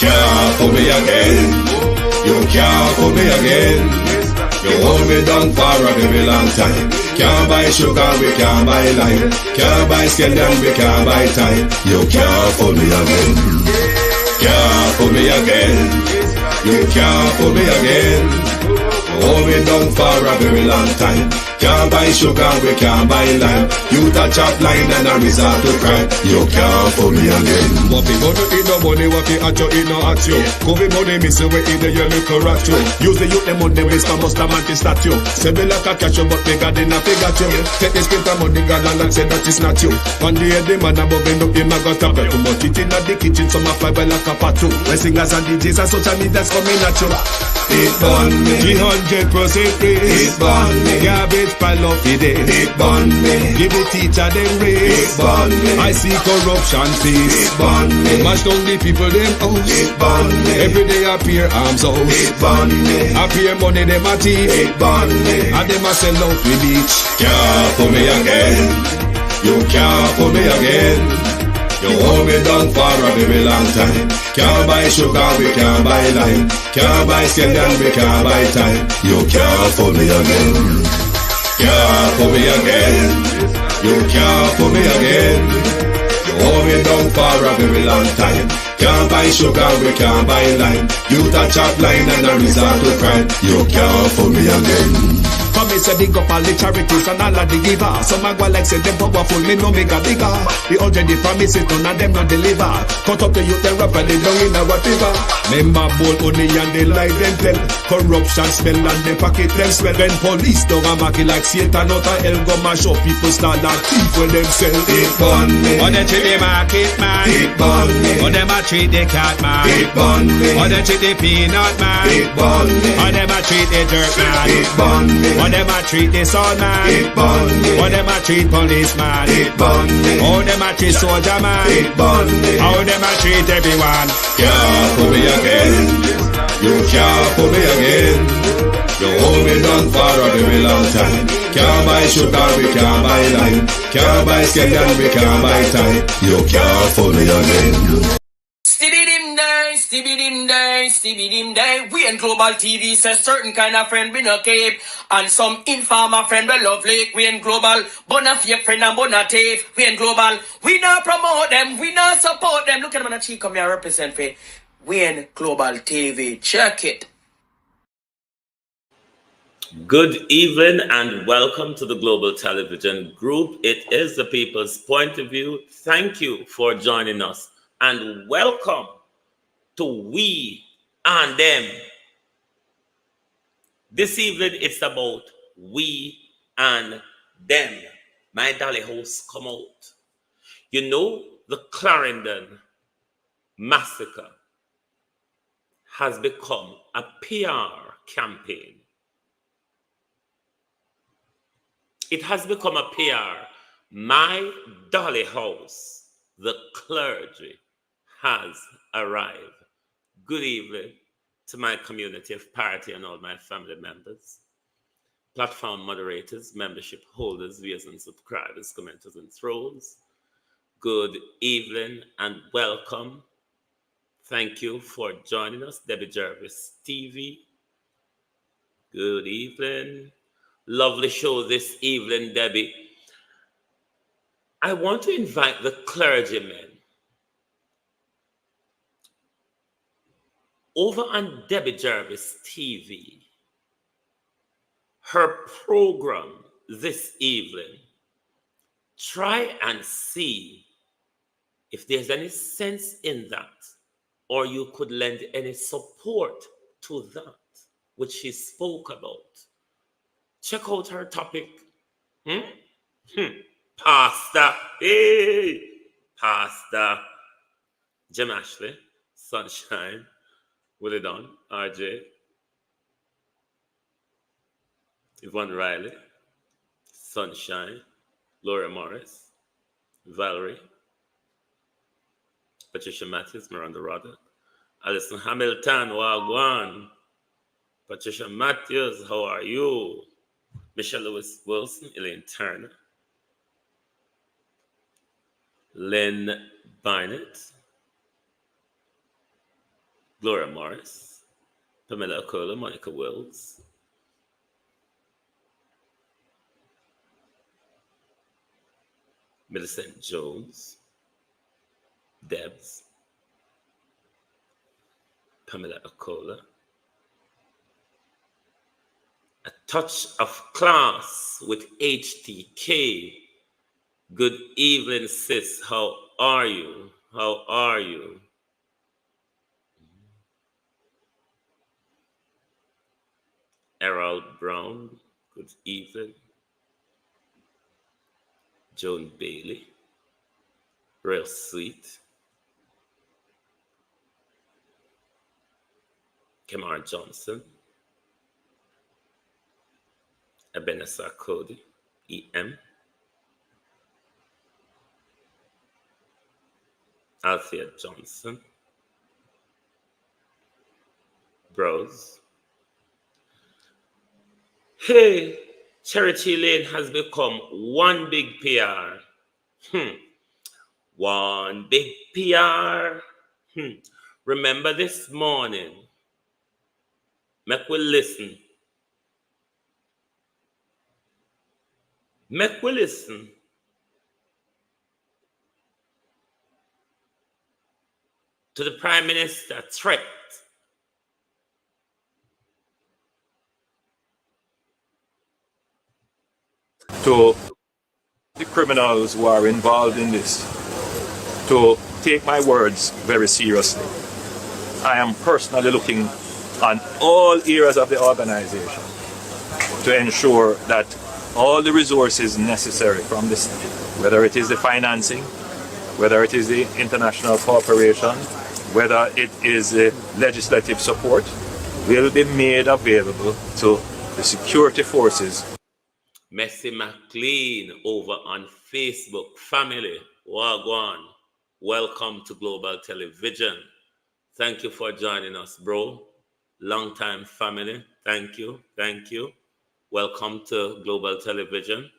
Can't fool me again. You can't fool me again. You hold me down for a very long time. Can't buy sugar, we can't buy lime. Can't buy scallion, we can't buy time. You can't fool me again. Can't fool me again. You can't fool me again. Hold me down for a very long time. Can't buy sugar, we can't buy lime. You touch up line and I resort to crime. You can't fool me again. What people do eat no money, what people at you, eat no at you. COVID money, miss away in the yellow correct you. Use the youth, the money, waste my must have statue. Say me like a catch you, but they got in a figure you. Take the spit of money, gal and say that is not you. One day the man above end up in my gut up. Too much eating at the kitchen, some a fly by like a patu. My singers and DJs and social media's coming at you. It burn me. 300% raise. It burn me. Garbage pile up the day. It burn me. Give the teacher them raise. It burn me. I see corruption face. It burn me. Mash down the people them house. It burn me. Every day appear arms out. It burn me. Appear money them a thief. It burn me. And them a sell out with each. Can't fool me again. You can't fool me again. You hold me down for a very long time. Can't buy sugar, we can't buy lime. Can't buy scallion, we can't buy time. You can't fool me again. Can't fool me again. You can't fool me again. You hold me down for a very long time. Can't buy sugar, we can't buy lime. You touch up line and I resort to crime. You can't fool me again. Come me say big up all the charities and all of the givers. Some a go like say them powerful, me no make a bigger. The already promise it, none of them not deliver. Cut up the youth, they rap and they down in a whatever. Member bowl only and they lie them tell. Corruption smell and they pocket them swell. When police don't a market like Satan out of hell, go mash up people start like thief when them sell. It burn me. Or they treat the market man. It burn me. Or them a treat the cat man. It burn me. Or they treat the peanut man. It burn me. Or them a treat the dirt man. It burn me. Or them a treat the sun man. It burn me. Or them a treat policeman. It burn me. How them a treat soldier man. It burn me. How them a treat everyone. Can't fool me again. You can't fool me again. You hold me down for a very long time. Can't buy sugar, we can't buy lime. Can't buy scallion, we can't buy time. You can't fool me again. Stevie dim day. We in Global TV says certain kind of friend we no keep. And some informer friend we love like. We in Global, bona fake friend and bona tape. We in Global, we not promote them, we not support them. Look at them on the cheek, come here represent for. We in Global TV, check it. Good evening and welcome to the Global Television Group. It is the people's point of view. Thank you for joining us and welcome to We and Them. This evening it's about We and Them. My dolly hosts come out. You know, the Clarendon massacre has become a PR campaign. It has become a PR. My dolly house, the clergy, has arrived. Good evening to my community of party and all my family members, platform moderators, membership holders, viewers and subscribers, commenters and trolls. Good evening and welcome. Thank you for joining us. Debbie Jervis TV. Good evening. Lovely show this evening, Debbie. I want to invite the clergymen over on Debbie Jervis TV. Her program this evening. Try and see if there's any sense in that, or you could lend any support to that which she spoke about. Check out her topic. Pastor. Hey. Pastor. Jim Ashley. Sunshine. Willie Don. RJ. Yvonne Riley. Sunshine. Laura Morris. Valerie. Patricia Matthews. Miranda Roddick. Alison Hamilton. Wagwan. Patricia Matthews. How are you? Michelle Lewis Wilson, Elaine Turner, Lynn Barnett, Gloria Morris, Pamela Okola, Monica Wills, Millicent Jones, Debs, Pamela Okola. A touch of class with HTK. Good evening, sis. How are you? How are you? Errol Brown. Good evening. Joan Bailey. Real sweet. Kamar Johnson. Ebenezer Cody. EM. Althea Johnson. Bros. Hey, Charity Lane has become one big PR. One big PR. Remember this morning, make we listen. Make we listen to the Prime Minister threat to the criminals who are involved in this to take my words very seriously. I am personally looking on all areas of the organization to ensure that all the resources necessary from the state, whether it is the financing, whether it is the international cooperation, whether it is the legislative support, will be made available to the security forces. Messi McLean over on Facebook. Family, Wagwan, welcome to Global Television. Thank you for joining us, bro. Long time family. Thank you. Thank you. Welcome to Global Television.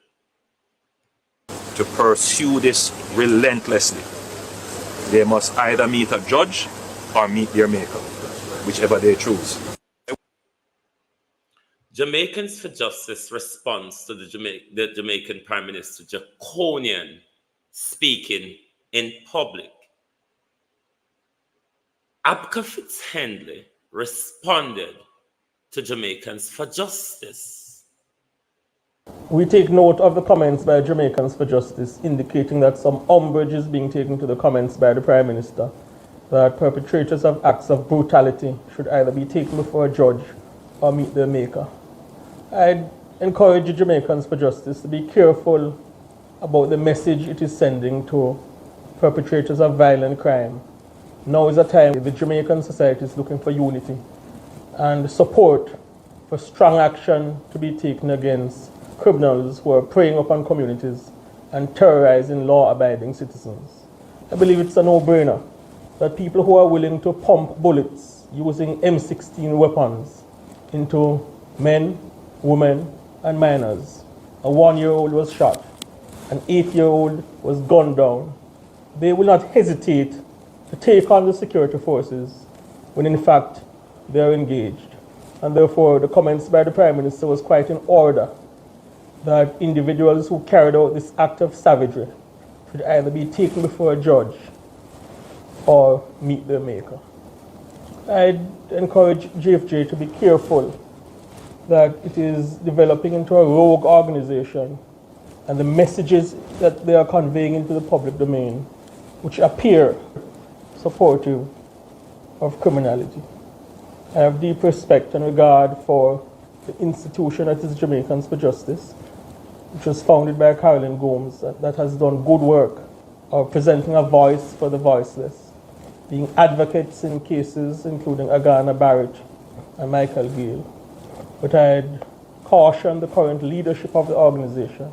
To pursue this relentlessly, they must either meet a judge or meet their maker, whichever they choose. Jamaicans for Justice responds to the Jamaican Prime Minister Draconian speaking in public. Abka Fitzhenley responded to Jamaicans for Justice. We take note of the comments by Jamaicans for Justice indicating that some umbrage is being taken to the comments by the Prime Minister that perpetrators of acts of brutality should either be taken before a judge or meet their maker. I encourage the Jamaicans for Justice to be careful about the message it is sending to perpetrators of violent crime. Now is a time the Jamaican society is looking for unity and support for strong action to be taken against criminals who are preying upon communities and terrorizing law-abiding citizens. I believe it's a no-brainer that people who are willing to pump bullets using M16 weapons into men, women, and minors. A 1-year-old was shot. An 8-year-old was gunned down. They will not hesitate to take on the security forces when in fact they are engaged. And therefore the comments by the Prime Minister was quite in order that individuals who carried out this act of savagery should either be taken before a judge or meet their maker. I'd encourage JFJ to be careful that it is developing into a rogue organization and the messages that they are conveying into the public domain, which appear supportive of criminality. I have deep respect and regard for the institution that is Jamaicans for Justice, which was founded by Carolyn Gomes, that has done good work of presenting a voice for the voiceless, being advocates in cases including Agana Barrett and Michael Gale. But I'd caution the current leadership of the organization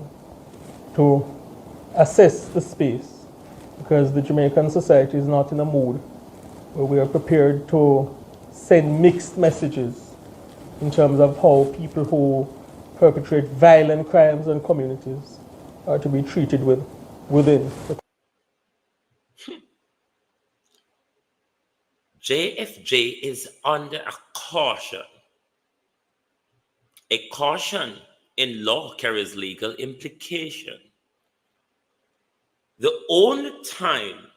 to assess the space, because the Jamaican society is not in a mood where we are prepared to send mixed messages in terms of how people who perpetrate violent crimes in communities are to be treated within the JFJ is under a caution. A caution in law carries legal implication. The only time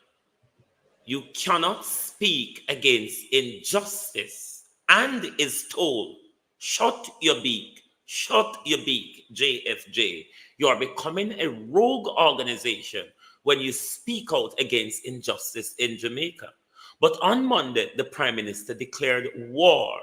you cannot speak against injustice and is told, shut your beak, JFJ. You are becoming a rogue organization when you speak out against injustice in Jamaica. But on Monday, the Prime Minister declared war.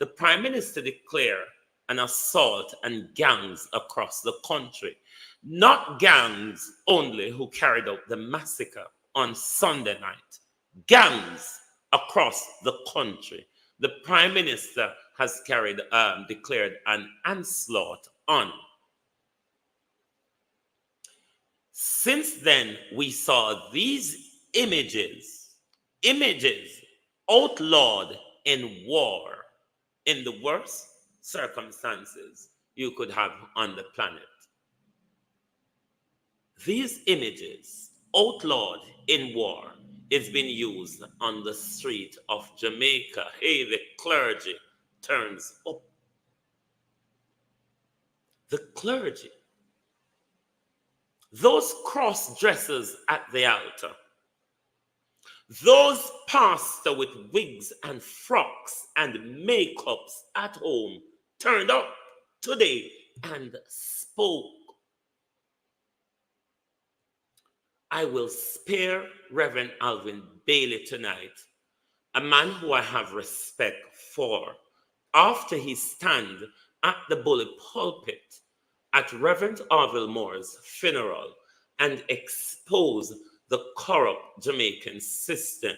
The Prime Minister declared an assault on gangs across the country. Not gangs only who carried out the massacre on Sunday night. Gangs across the country. The Prime Minister has declared an onslaught on. Since then, we saw these images outlawed in war, in the worst circumstances you could have on the planet. These images, outlawed in war, is being used on the street of Jamaica. Hey, the clergy turns up. The clergy. Those cross-dressers at the altar. Those pastors with wigs and frocks and makeups at home turned up today and spoke. I will spare Reverend Alvin Bailey tonight, a man who I have respect for, after he stand at the bully pulpit at Reverend Orville Moore's funeral and expose the corrupt Jamaican system,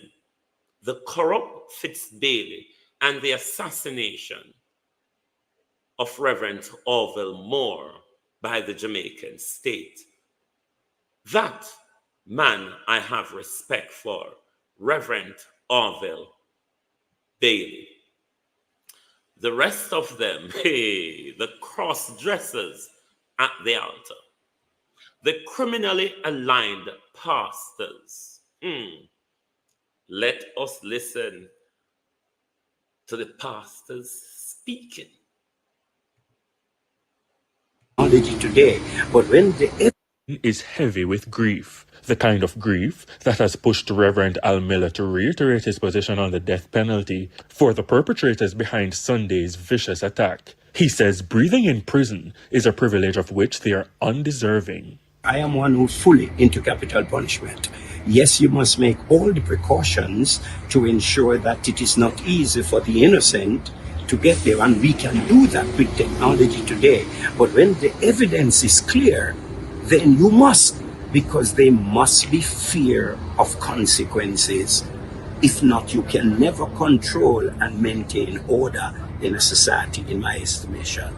the corrupt Fitz Bailey, and the assassination of Reverend Orville Moore by the Jamaican state. That man I have respect for, Reverend Orville Bailey. The rest of them, hey, the cross-dressers at the altar, the criminally aligned pastors. Let us listen to the pastors speaking. Today, but when the is heavy with grief, the kind of grief that has pushed Reverend Al Miller to reiterate his position on the death penalty for the perpetrators behind Sunday's vicious attack. He says breathing in prison is a privilege of which they are undeserving. I am one who's fully into capital punishment. Yes, you must make all the precautions to ensure that it is not easy for the innocent to get there, and we can do that with technology today. But when the evidence is clear, then you must, because there must be fear of consequences. If not, you can never control and maintain order in a society, in my estimation.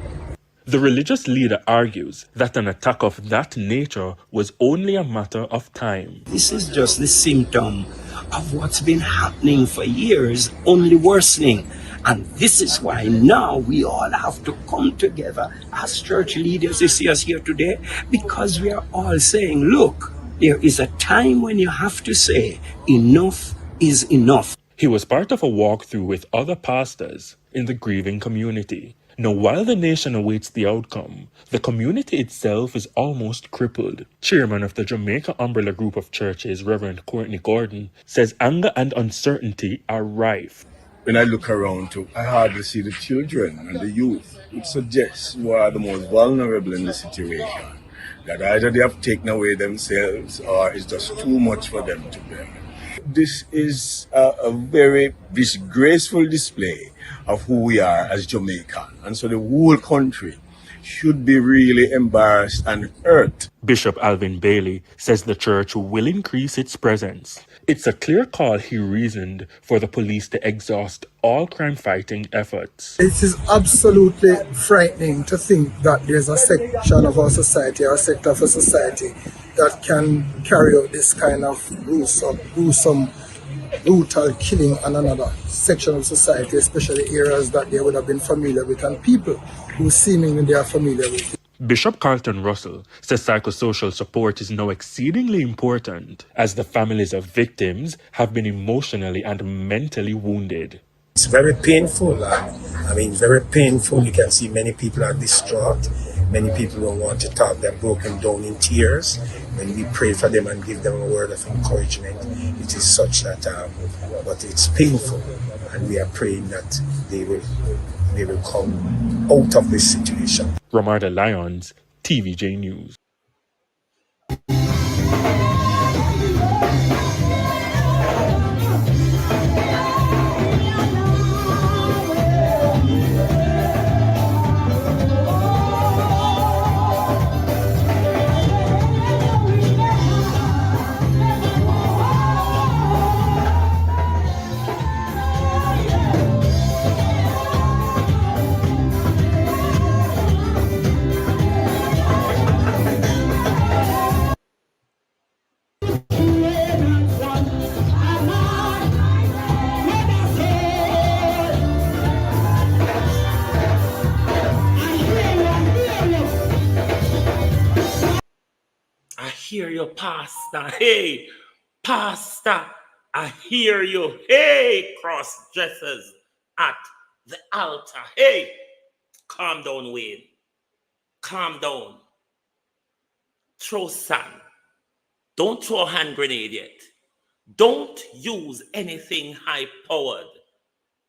The religious leader argues that an attack of that nature was only a matter of time. This is just the symptom of what's been happening for years, only worsening. And this is why now we all have to come together as church leaders. You see us here today because we are all saying, look, there is a time when you have to say enough is enough. He was part of a walkthrough with other pastors in the grieving community. Now, while the nation awaits the outcome, the community itself is almost crippled. Chairman of the Jamaica Umbrella Group of Churches, Reverend Courtney Gordon, says anger and uncertainty are rife. When I look around too, I hardly see the children and the youth, which suggests who are the most vulnerable in the situation. That either they have taken away themselves or it's just too much for them to bear. This is a very disgraceful display of who we are as Jamaican. And so the whole country should be really embarrassed and hurt. Bishop Alvin Bailey says the church will increase its presence. It's a clear call, he reasoned, for the police to exhaust all crime-fighting efforts. It is absolutely frightening to think that there's a section of our society or a sector of a society that can carry out this kind of gruesome, brutal killing on another section of society, especially areas that they would have been familiar with and people who seemingly they are familiar with. Bishop Carlton Russell says psychosocial support is now exceedingly important as the families of victims have been emotionally and mentally wounded. It's very painful. Very painful. You can see many people are distraught. Many people don't want to talk. They're broken down in tears. When we pray for them and give them a word of encouragement, it is such that, but it's painful. And we are praying that they will come out of this situation. Romarda Lyons, TVJ News. I hear you, Pastor. Hey, Pastor, I hear you. Hey, cross dressers at the altar. Hey, calm down, Wayne. Calm down. Throw sand. Don't throw a hand grenade yet. Don't use anything high powered.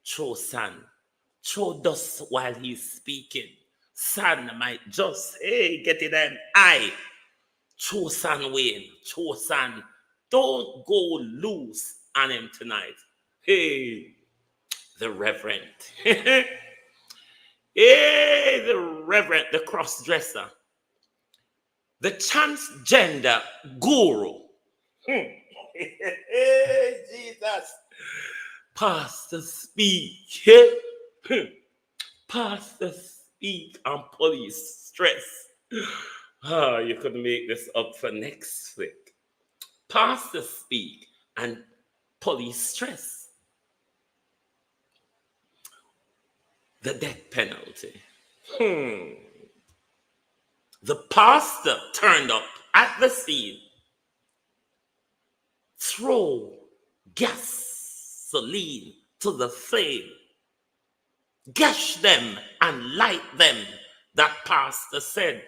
Throw sand. Throw dust while he's speaking. Sand might just, get in an eye. Throw sand, Wayne. Throw sand. Don't go loose on him tonight. Hey, the Reverend. Hey, the Reverend, the cross-dresser. The transgender guru. Jesus. Pastor speak. Pastor speak and police stress. You could make this up for next week. Pastor speak and police stress. The death penalty. The pastor turned up at the scene, throw gasoline to the flame, gash them and light them, that pastor said.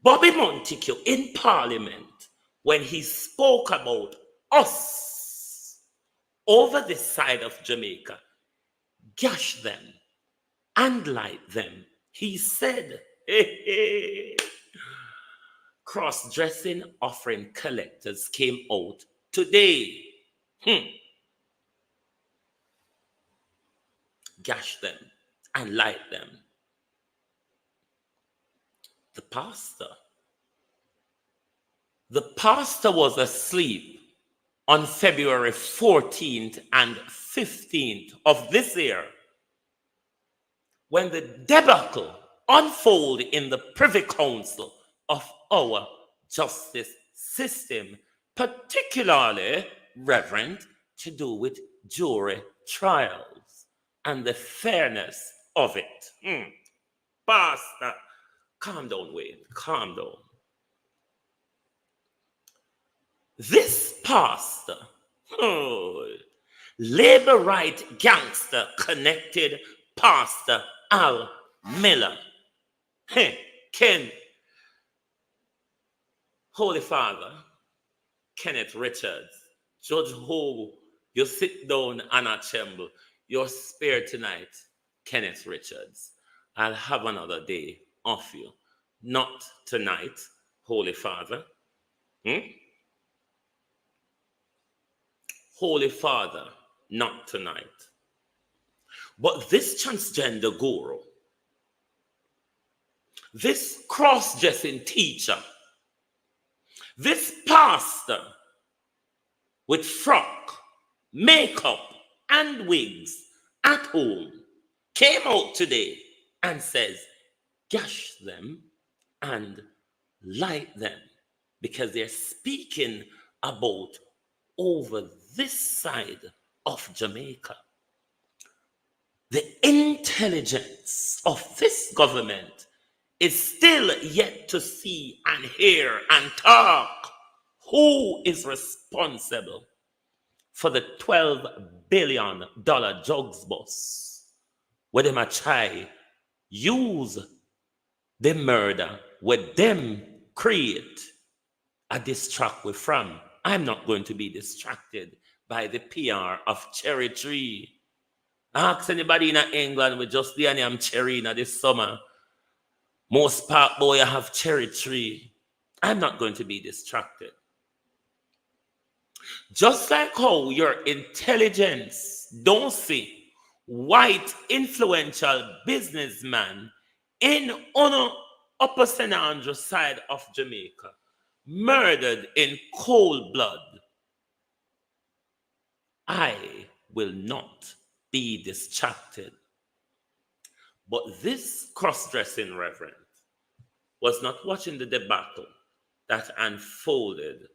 Bobby Montague in Parliament, when he spoke about us over this side of Jamaica, gash them and light them, he said, cross-dressing offering collectors came out today. Gash them and light them. The pastor was asleep on February 14th and 15th of this year when the debacle unfolded in the Privy Council of our justice system, particularly, Reverend, to do with jury trials and the fairness of it. Pastor, calm down, Wayne, calm down. This pastor, labor right gangster connected Pastor Al Miller, Ken, Holy Father, Kenneth Richards, Judge Ho, you sit down and assemble. You're spared tonight, Kenneth Richards. I'll have another day off you. Not tonight, Holy Father. Holy Father, not tonight. But this transgender guru, this cross-dressing teacher, this pastor with frock, makeup, and wigs at home came out today and says, gash them and light them, because they're speaking about over this side of Jamaica. The intelligence of this government is still yet to see and hear and talk. Who is responsible for the $12 billion drugs bus where them a try use the murder where them create a distract we from? I'm not going to be distracted by the PR of Cherry Tree. Ask anybody in England with just the name Cherry in this summer. Most park boy have Cherry Tree. I'm not going to be distracted. Just like how your intelligence don't see white influential businessman in on upper St. Andrew side of Jamaica murdered in cold blood, I will not be distracted. But this cross-dressing reverend was not watching the debacle that unfolded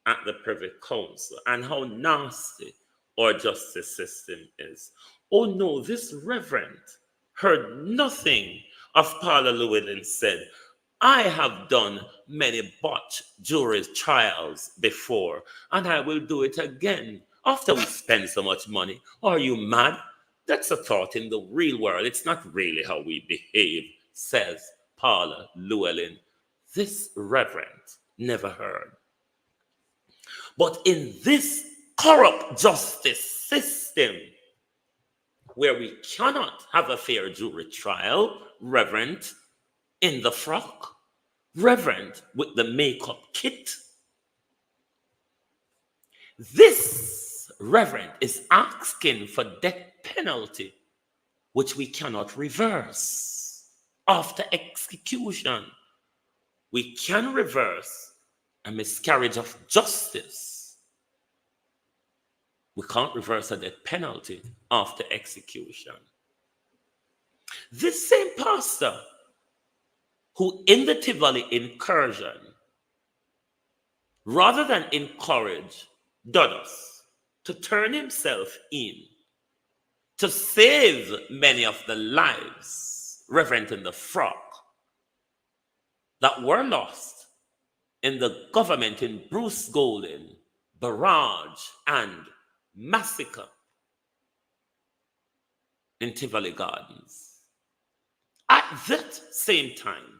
at the Privy Council and how nasty our justice system is. Oh no, this reverend heard nothing of Paula Llewellyn said, I have done many botched jury trials before, and I will do it again after we spend so much money. Are you mad? That's a thought in the real world. It's not really how we behave, says Paula Llewellyn. This reverend never heard. But in this corrupt justice system, where we cannot have a fair jury trial, reverend in the frock, reverend with the makeup kit, this reverend is asking for death penalty, which we cannot reverse after execution. We can reverse a miscarriage of justice. We can't reverse a death penalty after execution. This same pastor who in the Tivoli incursion, rather than encourage Dodos to turn himself in to save many of the lives, reverend in the frock, that were lost in the government in Bruce Golden, barrage and massacre in Tivoli Gardens. At that same time,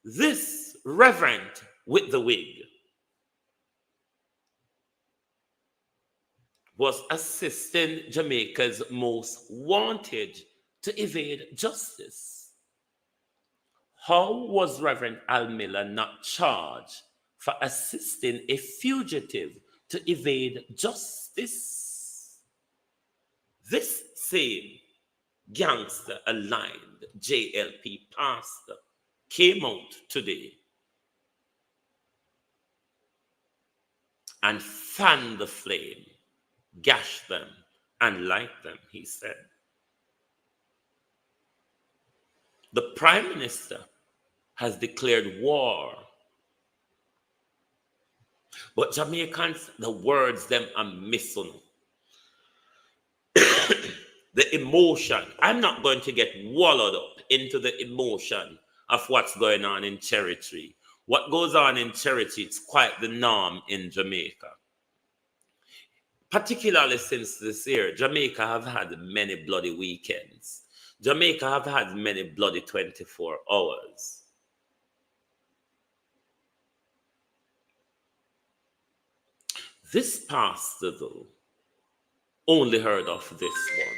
this reverend with the wig was assisting Jamaica's most wanted to evade justice. How was Reverend Al Miller not charged for assisting a fugitive to evade justice? This same gangster-aligned JLP pastor came out today and fanned the flame, gashed them, and light them, he said. The Prime Minister has declared war. But Jamaicans, the words them are missing. The emotion. I'm not going to get wallowed up into the emotion of what's going on in Cherry Tree. What goes on in Cherry Tree, it's quite the norm in Jamaica. Particularly since this year, Jamaica have had many bloody weekends. Jamaica have had many bloody 24 hours. This pastor, though, only heard of this one.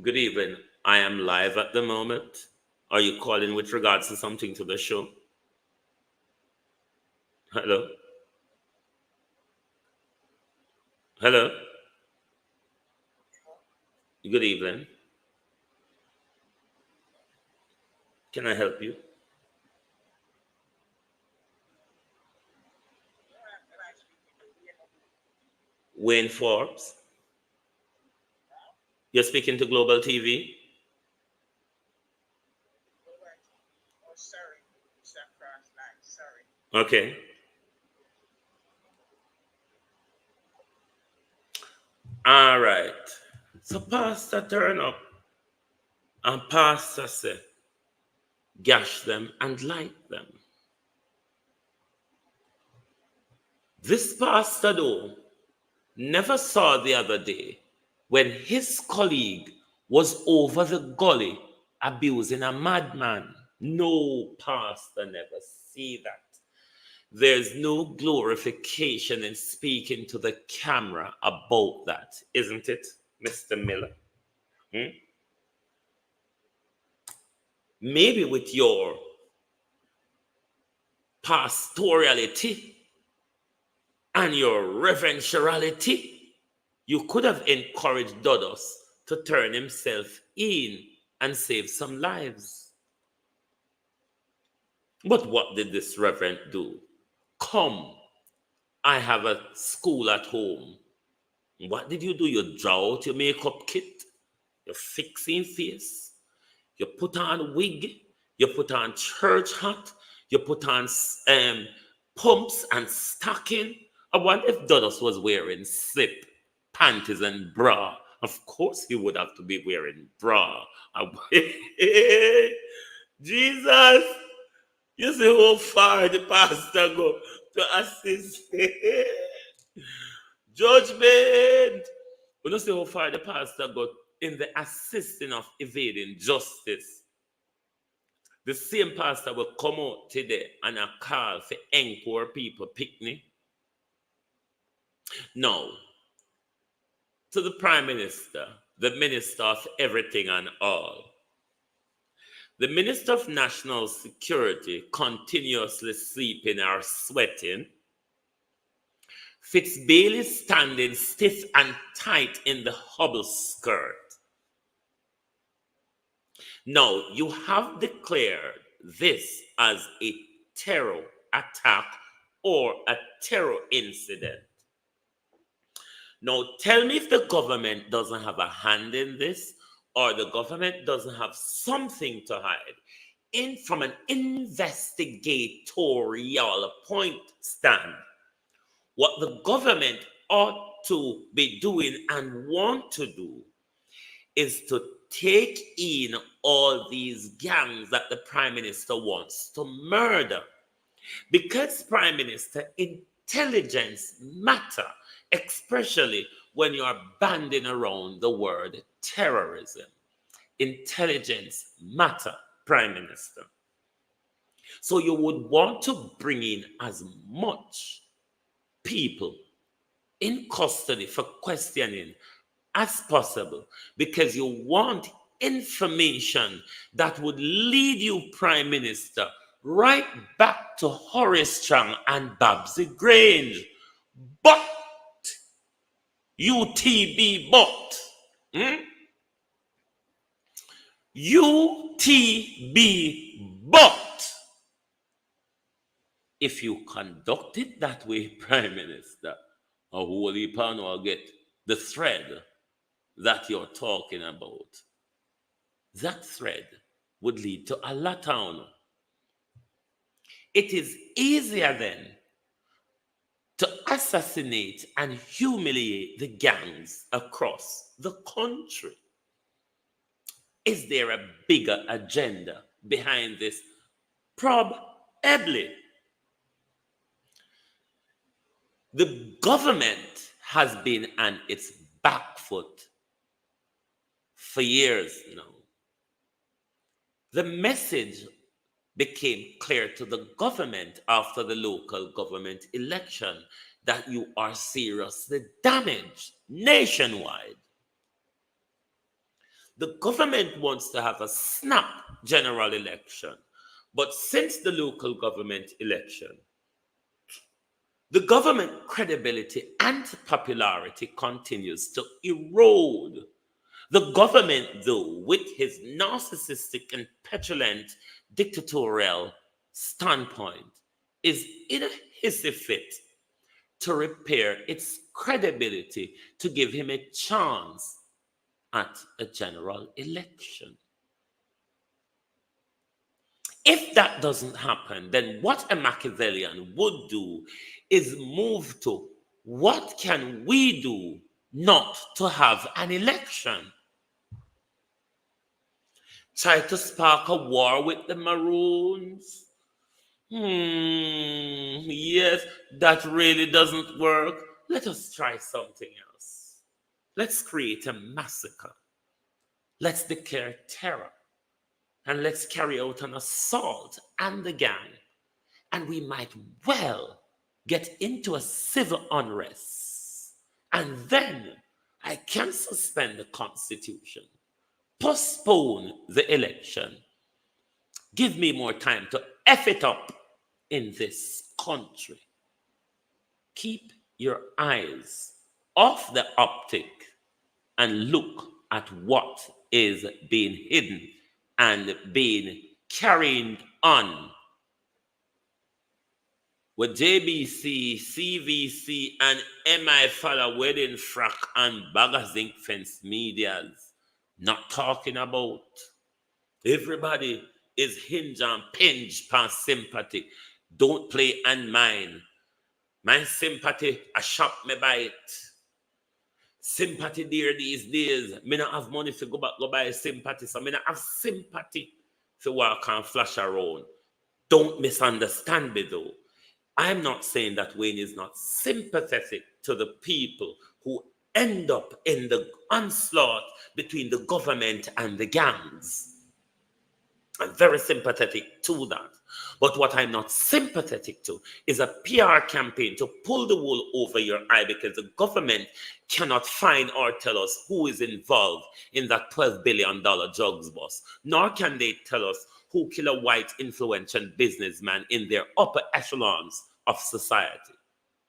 Good evening. I am live at the moment. Are you calling with regards to something to the show? Hello? Hello? Good evening. Can I help you? Wayne Forbes? You're speaking to Global TV? Okay. All right. So pastor turn up and pastor say, gash them and light them. This pastor though never saw the other day when his colleague was over the gully abusing a madman. No pastor never see that. There's no glorification in speaking to the camera about that, isn't it, Mr. Miller? Maybe with your pastorality and your reverentiality, you could have encouraged Dodos to turn himself in and save some lives. But what did this reverend do? Come, I have a school at home. What did you do? You draw out your makeup kit, your fixing face, you put on wig, you put on church hat, you put on pumps and stocking. I wonder if Dodos was wearing slip, panties and bra. Of course he would have to be wearing bra. Jesus, you see how far the pastor go to assist. Judgment. We don't see how far the pastor got in the assisting of evading justice. The same pastor will come out today and a call for encore people picnic. Now, to the Prime Minister, the Minister of Everything and All, the Minister of National Security continuously sleeping or sweating, Fitzbailey standing stiff and tight in the hubble skirt. Now, you have declared this as a terror attack or a terror incident. Now, tell me if the government doesn't have a hand in this, or the government doesn't have something to hide from an investigatorial point stand. What the government ought to be doing and want to do is to take in all these gangs that the Prime Minister wants to murder. Because, Prime Minister, intelligence matter, especially when you are banding around the word terrorism. Intelligence matter, Prime Minister. So you would want to bring in as much people in custody for questioning as possible, because you want information that would lead you, Prime Minister, right back to Horace Strong and Babsy Grange. But UTB but UTB but if you conduct it that way, Prime Minister, a whole heap will get the thread that you're talking about. That thread would lead to a letdown. It is easier then to assassinate and humiliate the gangs across the country. Is there a bigger agenda behind this? Probably. The government has been on its back foot for years now. The message became clear to the government after the local government election that you are seriously damaged nationwide. The government wants to have a snap general election, but since the local government election, the government credibility and popularity continues to erode. The government, though, with his narcissistic and petulant dictatorial standpoint, is in a hissy fit to repair its credibility to give him a chance at a general election. If that doesn't happen, then what a Machiavellian would do is move to what can we do not to have an election. Try to spark a war with the Maroons. Yes, that really doesn't work. Let us try something else. Let's create a massacre. Let's declare terror. And let's carry out an assault and the gang. And we might well get into a civil unrest. And then I can suspend the Constitution, postpone the election, give me more time to F it up in this country. Keep your eyes off the optic and look at what is being hidden and being carried on with JBC, CVC, and MI Fala wedding frack and Bagger Zinc fence medias not talking about. Everybody is hinge and pinch past sympathy. Don't play and mine. My sympathy, I shop me by it. Sympathy dear these days. Me not have money to go buy sympathy. So me not have sympathy to walk and flash around. Don't misunderstand me though. I'm not saying that Wayne is not sympathetic to the people who end up in the onslaught between the government and the gangs. I'm very sympathetic to that. But what I'm not sympathetic to is a PR campaign to pull the wool over your eye because the government cannot find or tell us who is involved in that $12 billion drugs bust. Nor can they tell us who killed a white influential businessman in their upper echelons of society.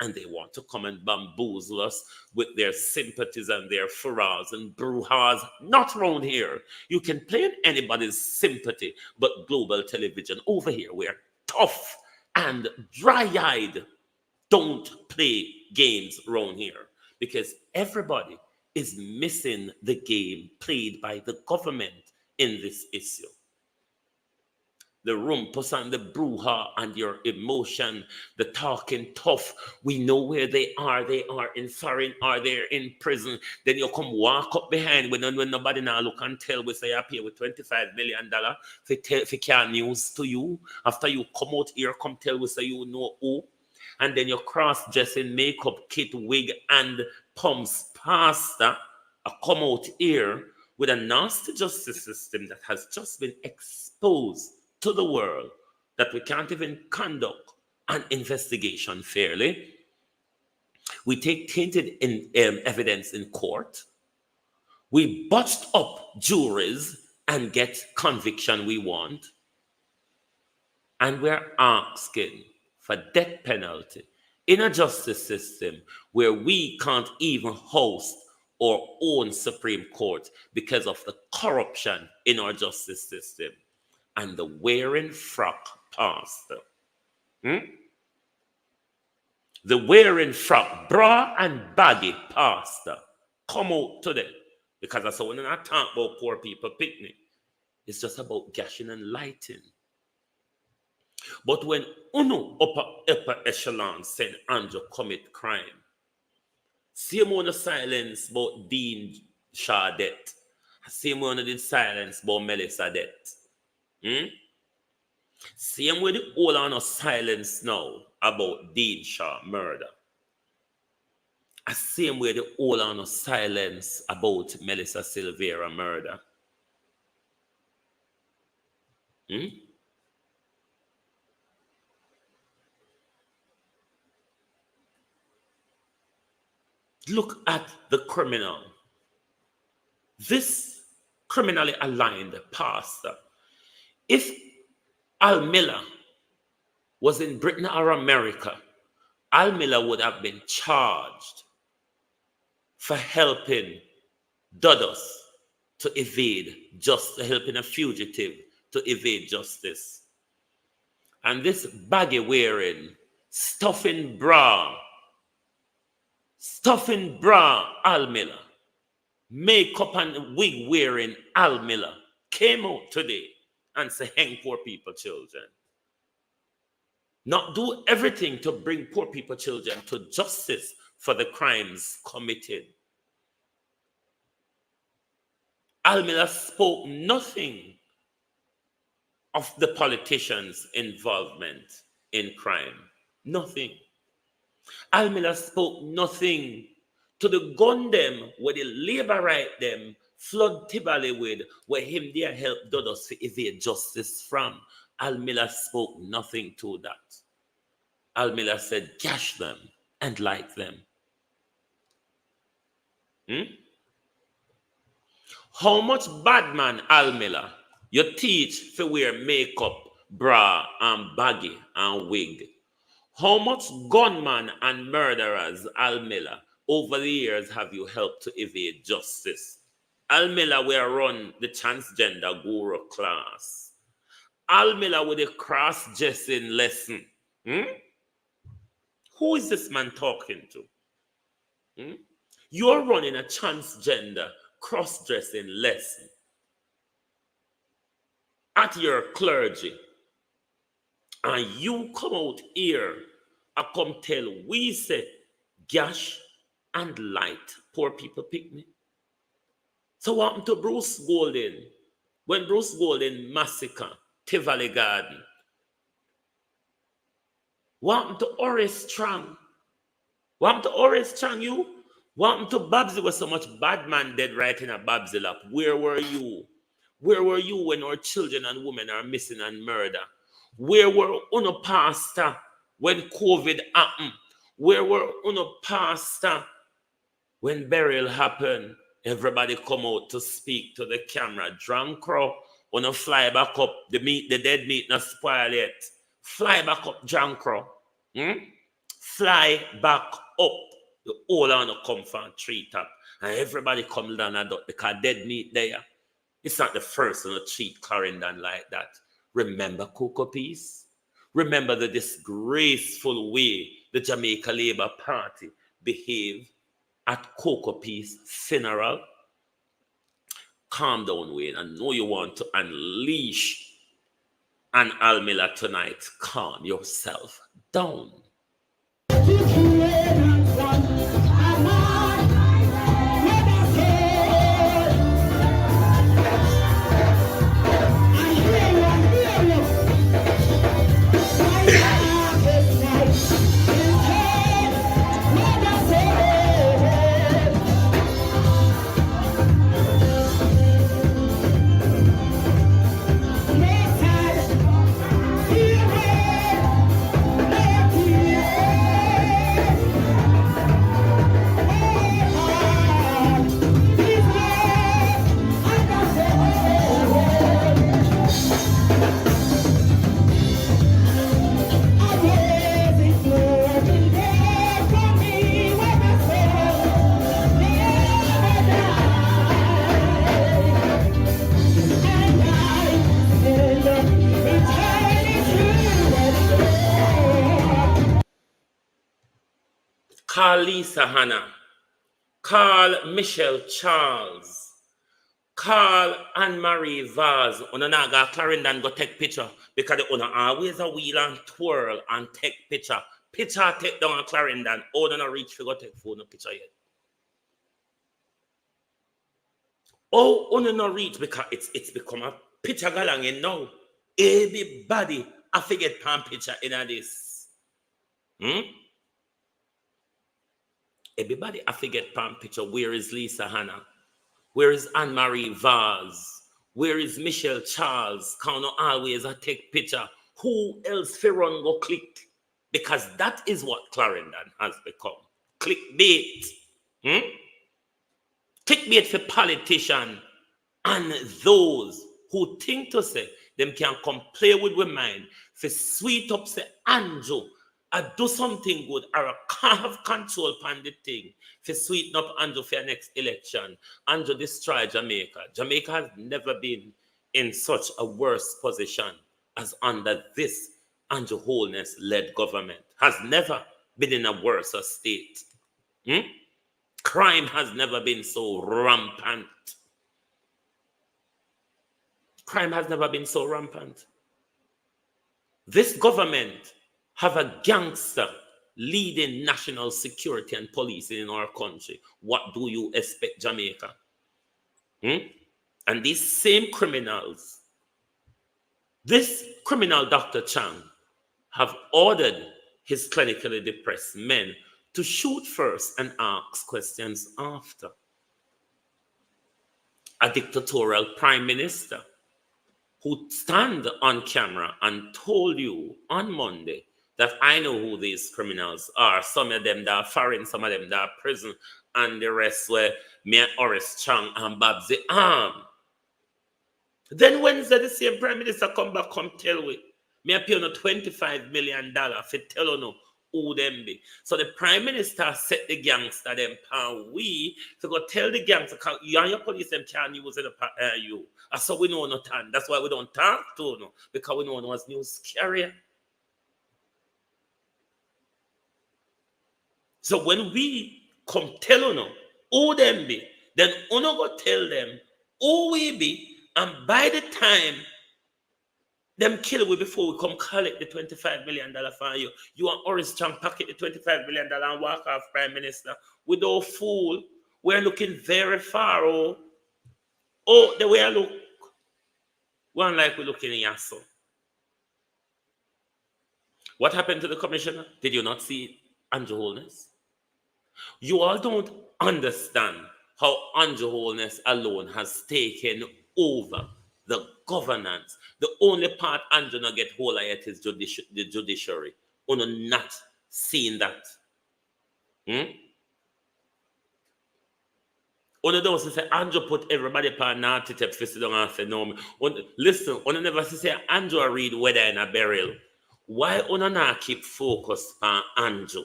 And they want to come and bamboozle us with their sympathies and their furrows and brouhahas. Not round here. You can play in anybody's sympathy, but global television over here, we're tough and dry-eyed. Don't play games round here because everybody is missing the game played by the government in this issue. The rumpus and the brouhaha and your emotion, the talking tough. We know where they are. They are in foreign or they're in prison. Then you come walk up behind when nobody now look and tell we say I pay with $25 million for care news to you. After you come out here, come tell we say you know who. And then you cross-dress in makeup, kit, wig, and pumps pasta. Come out here with a nasty justice system that has just been exposed to the world, that we can't even conduct an investigation fairly. We take tainted evidence in court. We botched up juries and get conviction we want. And we're asking for death penalty in a justice system where we can't even host our own Supreme Court because of the corruption in our justice system. And the wearing frock pastor. The wearing frock, bra and baggy pastor. Come out today. Because that's when I talk about poor people picnic. It's just about gashing and lighting. But when uno upper echelon St. Andrew commit crime, same one silence about Dean Shaw death. Same one did silence about Melissa death. Same way the whole on a silence now about Dean Shaw murder. Same way the whole on a silence about Melissa Silvera murder. Look at the criminal. This criminally aligned pastor. If Al Miller was in Britain or America, Al Miller would have been charged for helping Dudus to evade helping a fugitive to evade justice. And this baggy wearing, stuffing bra Al Miller, makeup and wig wearing Al Miller came out today and say, hang poor people children. Not do everything to bring poor people children to justice for the crimes committed. Almila spoke nothing of the politicians' involvement in crime. Nothing. Almila spoke nothing to the gun them where the labor right them flood Tibali with where him there help Dodos to evade justice from. Almila spoke nothing to that. Almila said, gash them and light them. How much bad man Almila you teach to wear makeup, bra, and baggy and wig? How much gunman and murderers, Almila, over the years have you helped to evade justice? Almila will run the transgender guru class. Almila with a cross-dressing lesson. Who is this man talking to? You're running a transgender cross-dressing lesson at your clergy. And you come out here and come tell we say gash and light poor people pick me. So what happened to Bruce Golden? When Bruce Golden massacre Tivoli Garden? What happened to Horace Strang? What happened to Horace Strang, you? What happened to Babsy? Was so much bad man dead right in a Babsy lap? Where were you? Where were you when our children and women are missing and murdered? Where were uno pastor when COVID happened? Where were uno pastor when burial happened? Everybody come out to speak to the camera. Drunk crow, uno fly back up. The dead meat not spoil yet. Fly back up, drunk crow. Fly back up. The whole on come from treetop. And everybody come down and up because dead meat there. It's not the first one to treat Clarendon like that. Remember Cocoa Peace? Remember the disgraceful way the Jamaica Labour Party behaved at Cocoa Peace funeral? Calm down, Wayne. I know you want to unleash an Almila tonight. Calm yourself down. Call Lisa Hannah. Call Michelle Charles. Call Anne-Marie Vaz. Una naga Clarendon go take picture because they una always a wheel and twirl and take picture. Picture take down Clarendon. Oh, don't reach to go take phone picture yet. Oh, una no reach because it's become a picture galang now. Everybody I forget pan picture in this. Everybody I forget pan picture. Where is Lisa Hannah? Where is Anne-Marie Vaz? Where is Michelle Charles? Can't always I take picture. Who else Ferron go click? Because that is what Clarendon has become. Clickbait. Clickbait for politicians and those who think to say them can come play with we mind for sweet up say Andrew I do something good or I can't have control upon the thing for sweeten up Andrew for your next election. Andrew destroy Jamaica. Jamaica has never been in such a worse position as under this Andrew Holness led government. Has never been in a worse state. Crime has never been so rampant. Crime has never been so rampant. This government have a gangster leading national security and policing in our country. What do you expect, Jamaica? And these same criminals, this criminal Dr. Chang, have ordered his clinically depressed men to shoot first and ask questions after. A dictatorial prime minister who stand on camera and told you on Monday that I know who these criminals are. Some of them that are foreign, some of them that are prison, and the rest were me and Horace Chang and Babsy Arm. Then Wednesday, the same prime minister come back, come tell we, me a pay on $25 million for tell you who them be. So the prime minister set the gangster them pan we to go tell the gangster, you and your police them can't use it you. And so we know no time. That's why we don't talk to no, because we know no one's news carrier. So when we come tell you who them be, then uno go tell them who we be, and by the time them kill we before we come collect the $25 million for you, you and Horace Chang pocket the $25 million and walk off prime minister. We don't fool. We're looking very far. Oh, the way I look, one like we're looking in Yasso. What happened to the commissioner? Did you not see Andrew Holness? You all don't understand how Andrew Holness alone has taken over the governance. The only part Andrew not get hold of yet is the judiciary. Uno not seeing that. Uno don't say Andrew put everybody upon naughty tip to sit down and say no. Listen, uno never say Andrew read weather in a burial. Why uno not keep focus on Andrew?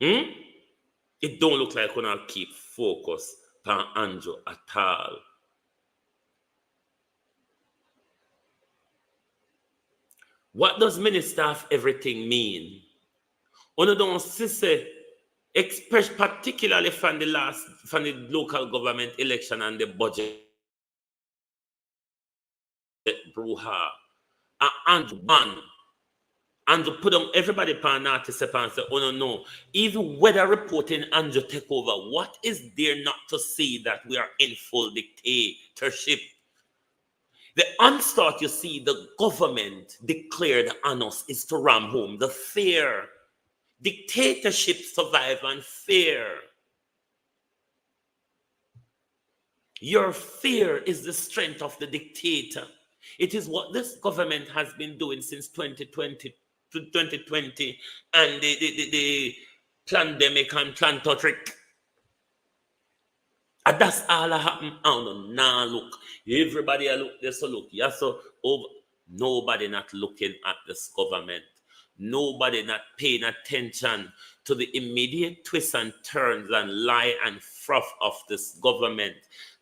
It don't look like uno keep focus on Andrew at all. What does minister of everything mean? Uno don't say, express particularly from the local government election and the budget brouhaha. And one. Andrew put on everybody pan artist and say, oh no. Even weather reporting Andrew take over, what is there not to see that we are in full dictatorship? The onslaught you see the government declared on us is to ram home the fear. Dictatorship survive on fear. Your fear is the strength of the dictator. It is what this government has been doing since 2020 and the pandemic and plantotric. And that's all that happened. Now look. Everybody look this look. Yeah, so nobody not looking at this government. Nobody not paying attention to the immediate twists and turns and lie and froth of this government.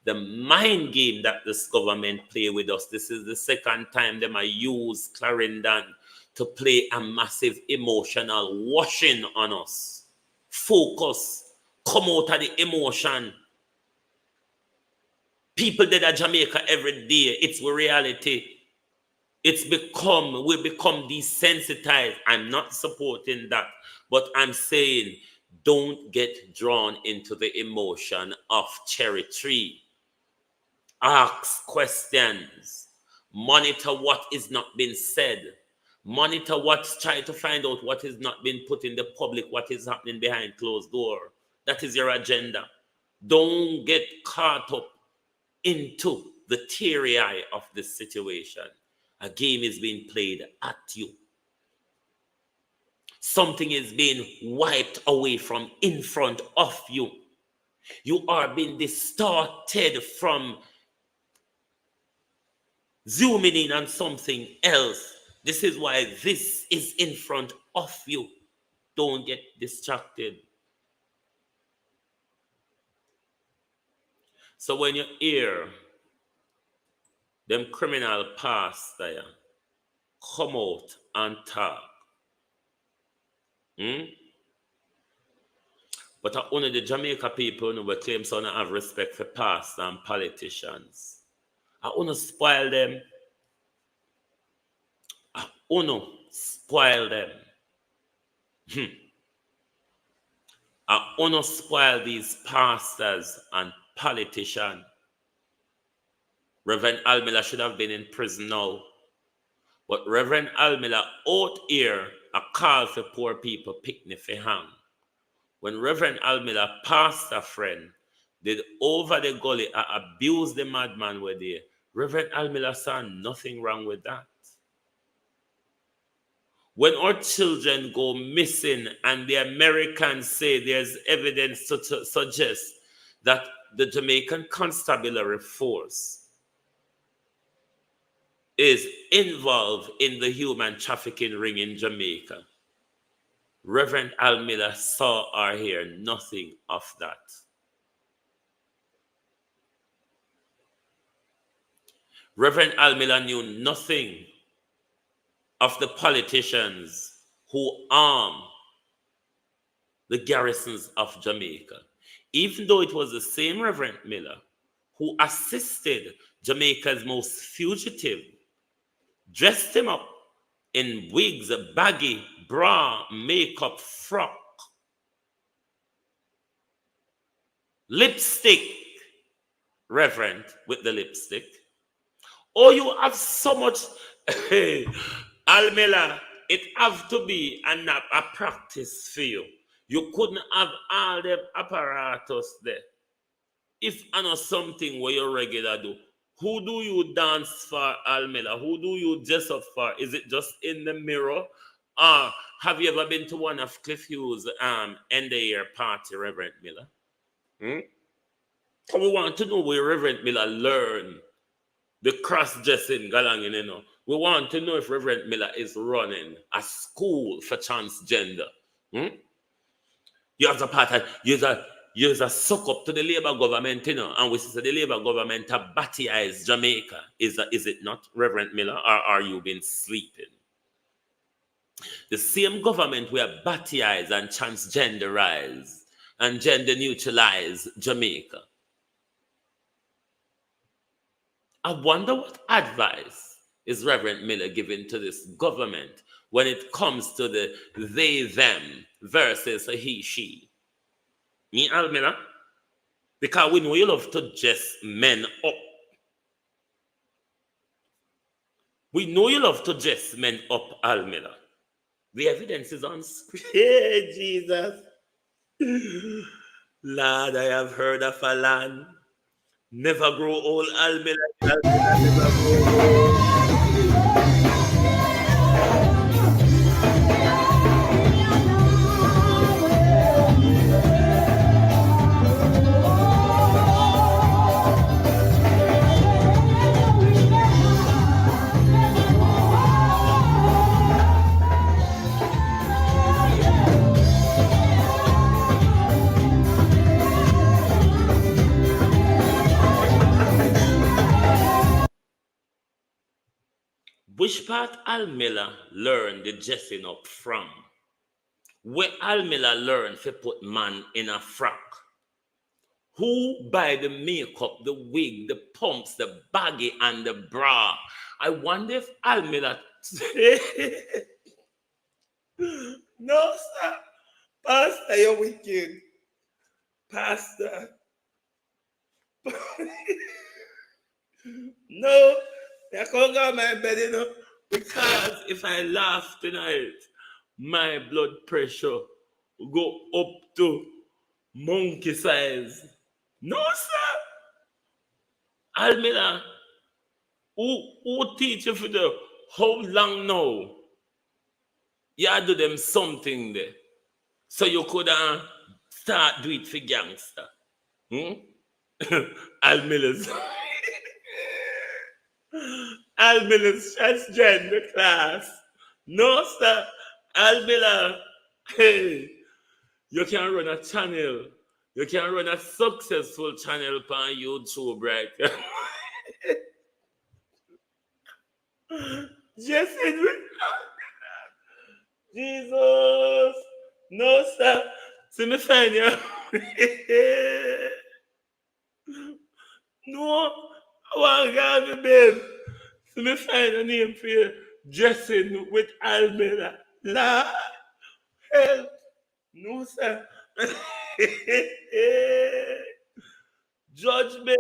The mind game that this government play with us. This is the second time they might use Clarendon to play a massive emotional washing on us. Focus. Come out of the emotion. People dead at Jamaica every day. It's reality. We become desensitized. I'm not supporting that. But I'm saying don't get drawn into the emotion of cherry tree. Ask questions. Monitor what is not being said. Monitor try to find out what is not being put in the public, what is happening behind closed door. That is your agenda. Don't get caught up into the teary eye of this situation. A game is being played at you. Something is being wiped away from in front of you. You are being distorted from zooming in on something else. This is why this is in front of you. Don't get distracted. So when you hear them criminal pastor come out and talk, but only the Jamaica people who claim to have respect for pastors and politicians. I want to spoil them. I want to spoil them. I wanna spoil these pastors and politicians. Reverend Almila should have been in prison now. But Reverend Almila out here a call for poor people picnic for hang. When Reverend Almila pastor friend did over the gully abuse the madman were there, Reverend Almila saw nothing wrong with that. When our children go missing and the Americans say there's evidence to suggest that the Jamaican Constabulary Force is involved in the human trafficking ring in Jamaica, Reverend Almila saw or hear nothing of that. Reverend Almila knew nothing of the politicians who arm the garrisons of Jamaica, even though it was the same Reverend Miller who assisted Jamaica's most fugitive, dressed him up in wigs, a baggy bra, makeup, frock, lipstick, Reverend with the lipstick. Oh, you have so much. Almela, it have to be a practice for you. You couldn't have all them apparatus there. If I know something where you regular do, who do you dance for, Almela? Who do you dress up for? Is it just in the mirror? Or have you ever been to one of Cliff Hughes' end of year party, Reverend Miller? We want to know where Reverend Miller learned the cross-dressing galangin, you know. We want to know if Reverend Miller is running a school for transgender. You have a part of, you a suck up to the Labour government, you know, and we say the Labour government have baptized Jamaica. Is it not, Reverend Miller, or are you been sleeping? The same government we have baptized and transgenderized and gender neutralized Jamaica. I wonder what advice is Reverend Miller giving to this government when it comes to the they, them versus a he, she. Me, Almira, because we know you love to dress men up. We know you love to dress men up, Almira. The evidence is on screen. Hey, Jesus. Lord, I have heard of a land. Never grow old, Almira. Almira never grow old. Which part Almila learned the dressing up from? Where Almila learned to put man in a frock? Who buy the makeup, the wig, the pumps, the baggy, and the bra? I wonder if Almila... No, sir. Pastor, you're wicked. Pastor. No. I can't go on my bed, you know, because if I laugh tonight, my blood pressure will go up to monkey size. No, sir. Almila, who teach you for the how long now? You do them something there. So you could start do it for gangster. Almila's. Almila's transgender class. No, sir. Almila, hey, you can run a channel. You can run a successful channel on YouTube, right? Just in Jesus. No, sir. See me find you. No, I want to get me, babe. See me find a name for you. Dressing with Almira. La. Hell. No, sir. Judgment.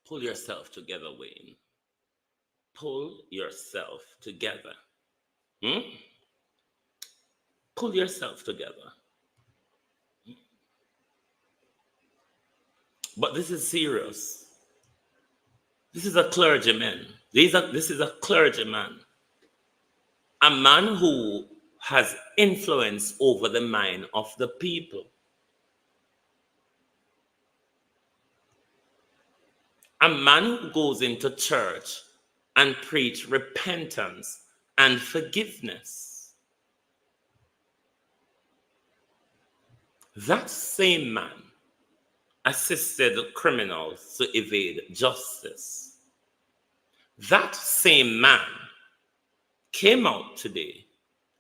Pull yourself together, Wayne. Pull yourself together. Hmm? Pull yourself together. But this is serious. This is a clergyman. This is a clergyman. A man who has influence over the mind of the people. A man who goes into church and preach repentance and forgiveness. That same man assisted criminals to evade justice. That same man came out today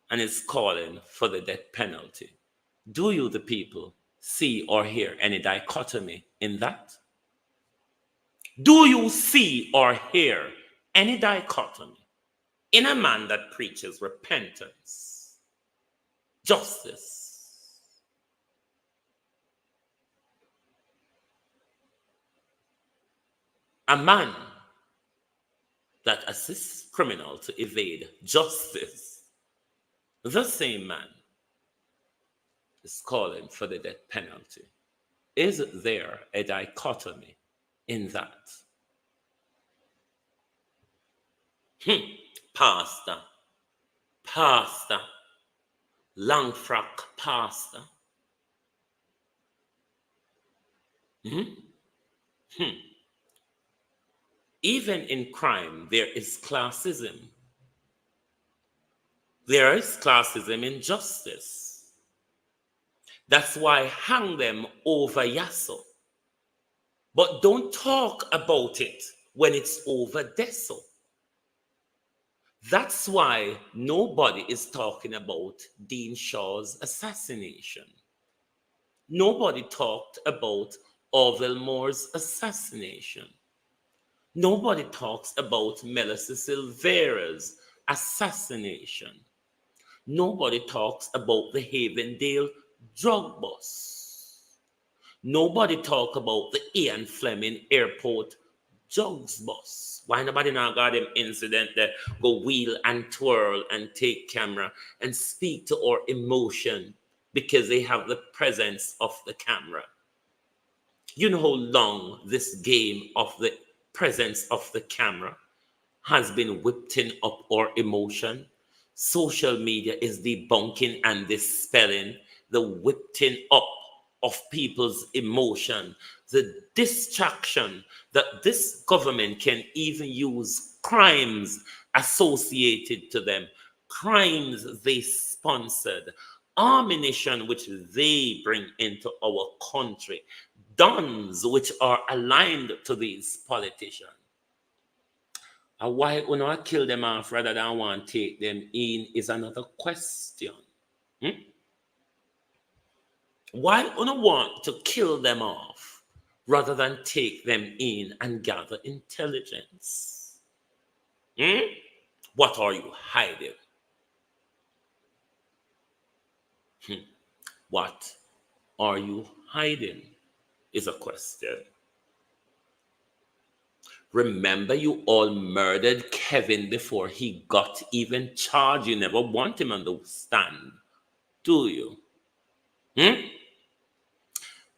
and is calling for the death penalty. Do you, the people, see or hear any dichotomy in that? Do you see or hear any dichotomy in a man that preaches repentance, justice? A man that assists criminals to evade justice. The same man is calling for the death penalty. Is there a dichotomy in that? Pastor, long frock pastor. Even in crime, there is classism. There is classism in justice. That's why hang them over Yasso. But don't talk about it when it's over Deso. That's why nobody is talking about Dean Shaw's assassination. Nobody talked about Orville Moore's assassination. Nobody talks about Melissa Silvera's assassination. Nobody talks about the Havendale drug bust. Nobody talk about the Ian Fleming Airport drugs bust. Why nobody now got them incident that go wheel and twirl and take camera and speak to our emotion because they have the presence of the camera. You know how long this game of the presence of the camera has been whipping up our emotion. Social media is debunking and dispelling the whipping up of people's emotion, the distraction that this government can even use crimes associated to them, crimes they sponsored, ammunition which they bring into our country, dons which are aligned to these politicians. And why we not kill them off rather than want to take them in is another question. Why we not want to kill them off rather than take them in and gather intelligence? What are you hiding? What are you hiding is a question. Remember, you all murdered Kevin before he got even charged. You never want him on the stand, do you?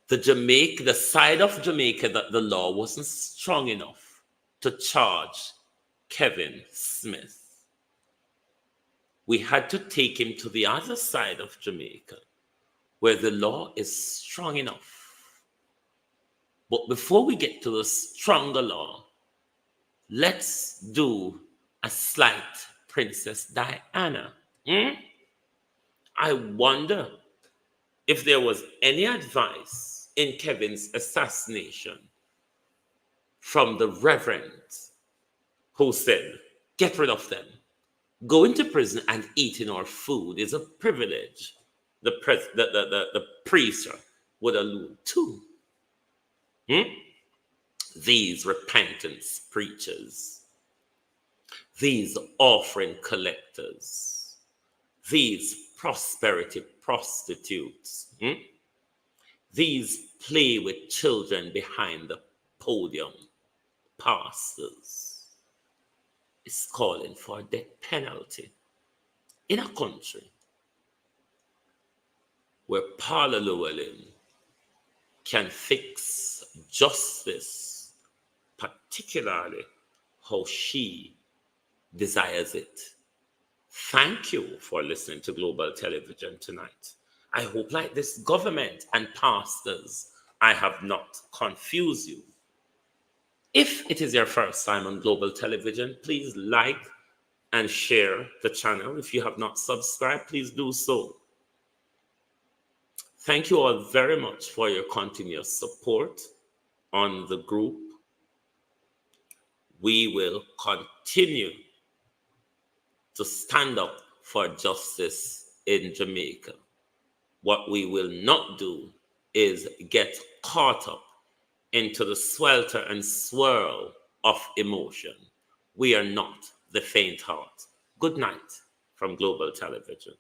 The side of Jamaica that the law wasn't strong enough to charge Kevin Smith. We had to take him to the other side of Jamaica, where the law is strong enough. But before we get to the stronger law, let's do a slight Princess Diana. I wonder if there was any advice in Kevin's assassination from the Reverend who said, get rid of them. Going to prison and eating our food is a privilege the priest would allude to. These repentance preachers, these offering collectors, these prosperity prostitutes, these play with children behind the podium pastors is calling for a death penalty in a country where Paula Llewellyn can fix justice, particularly how she desires it. Thank you for listening to Global Television tonight. I hope, like this government and pastors, I have not confused you. If it is your first time on Global Television, please like and share the channel. If you have not subscribed, please do so. Thank you all very much for your continuous support on the group. We will continue to stand up for justice in Jamaica. What we will not do is get caught up into the swelter and swirl of emotion. We are not the faint heart. Good night from Global Television.